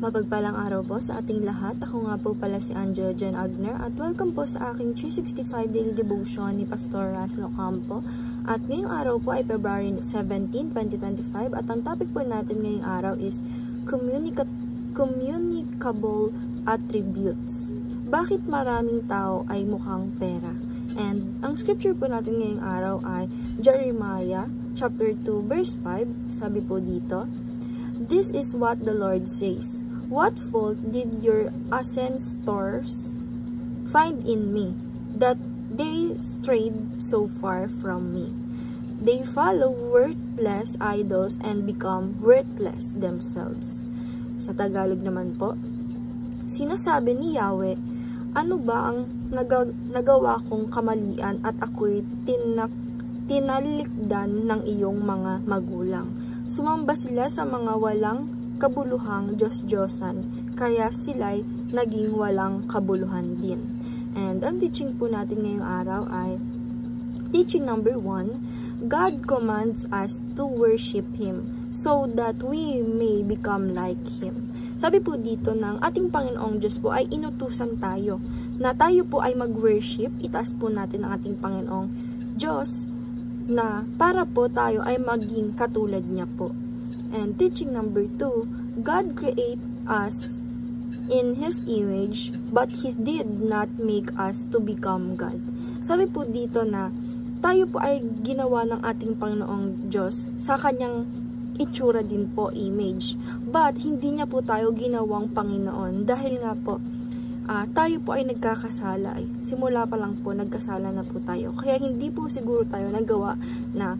Mapagpalang araw po sa ating lahat. Ako nga po pala si Angela Jen Agner at welcome po sa aking 365 Daily Devotion ni Pastor Russell Ocampo. At ngayong araw po ay February 17, 2025 at ang topic po natin ngayong araw is communicable attributes. Bakit maraming tao ay mukhang pera? And ang scripture po natin ngayong araw ay Jeremiah chapter 2 verse 5. Sabi po dito, "This is what the Lord says. What fault did your ancestors find in me, that they strayed so far from me? They follow worthless idols and become worthless themselves." Sa Tagalog naman po, sinasabi ni Yahweh, "Ano ba ang nagawa kong kamalian at ako'y tinalikdan ng iyong mga magulang? Sumamba sila sa mga walang kabuluhang Diyos-Diyosan, kaya sila'y naging walang kabuluhan din." And ang teaching po natin ngayong araw ay teaching number 1, God commands us to worship Him so that we may become like Him. Sabi po dito ng ating Panginoong Diyos po ay inutusan tayo na tayo po ay mag-worship, itaas po natin ang ating Panginoong Diyos na para po tayo ay maging katulad niya po. And teaching number 2, God created us in His image, but He did not make us to become God. Sabi po dito na tayo po ay ginawa ng ating Panginoong Diyos sa Kanyang itsura din po, image. But hindi niya po tayo ginawang Panginoon dahil nga po tayo po ay nagkakasala. Simula pa lang po, nagkasala na po tayo. Kaya hindi po siguro tayo nagawa na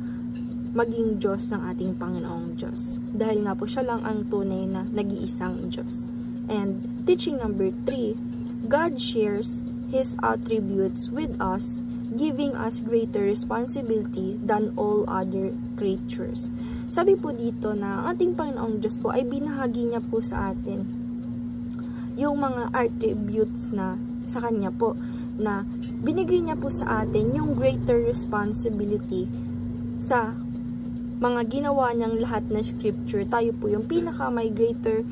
maging Diyos ng ating Panginoong Diyos. Dahil nga po siya lang ang tunay na nag-iisang Diyos. And teaching number 3, God shares His attributes with us, giving us greater responsibility than all other creatures. Sabi po dito na ang ating Panginoong Diyos po ay binahagi niya po sa atin yung mga attributes na sa Kanya po, na binigay niya po sa atin yung greater responsibility sa mga ginawa niyang lahat na scripture. Tayo po yung pinaka may greater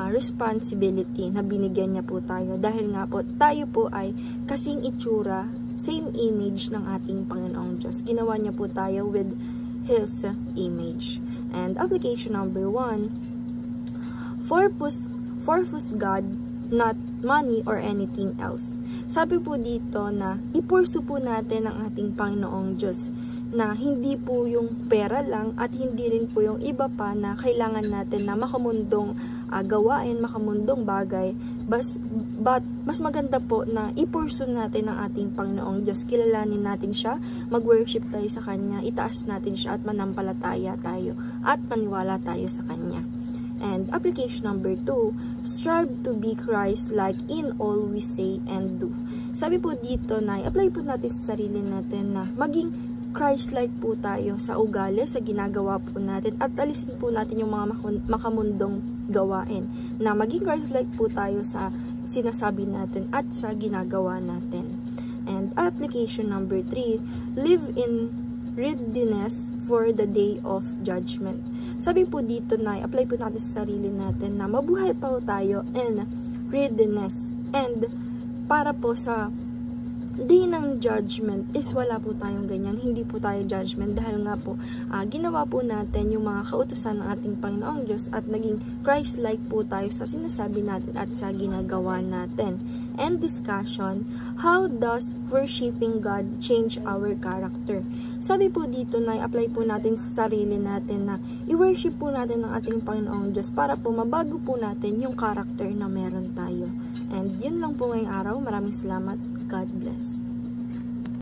responsibility na binigyan niya po tayo. Dahil nga po, tayo po ay kasing itsura, same image ng ating Panginoong Diyos. Ginawa niya po tayo with His image. And application number 1, purpose God, not money or anything else. Sabi po dito na ipursu po natin ang ating Panginoong Diyos, na hindi po yung pera lang at hindi rin po yung iba pa na kailangan natin na makamundong gawain, makamundong bagay, but mas maganda po na ipursu natin ang ating Panginoong Diyos. Kilalanin natin siya, mag-worship tayo sa Kanya, itaas natin siya at manampalataya tayo at maniwala tayo sa Kanya. And application number 2, strive to be Christ-like in all we say and do. Sabi po dito na i-apply po natin sa sarili natin na maging Christ-like po tayo sa ugali, sa ginagawa po natin, at alisin po natin yung mga makamundong gawain. Na maging Christ-like po tayo sa sinasabi natin at sa ginagawa natin. And application number 3, live in readiness for the day of judgment. Sabi po dito na i-apply po natin sa sarili natin na mabuhay pa po tayo in readiness. And para po sa day ng judgment is wala po tayong ganyan, hindi po tayo judgment dahil nga po ginawa po natin yung mga kautusan ng ating Panginoong Diyos at naging Christ-like po tayo sa sinasabi natin at sa ginagawa natin. And discussion, how does worshiping God change our character? Sabi po dito na i-apply po natin sa sarili natin na i-worship po natin ng ating Panginoong Diyos para po mabago po natin yung character na meron tayo. And yun lang po ngayong araw. Maraming salamat. God bless.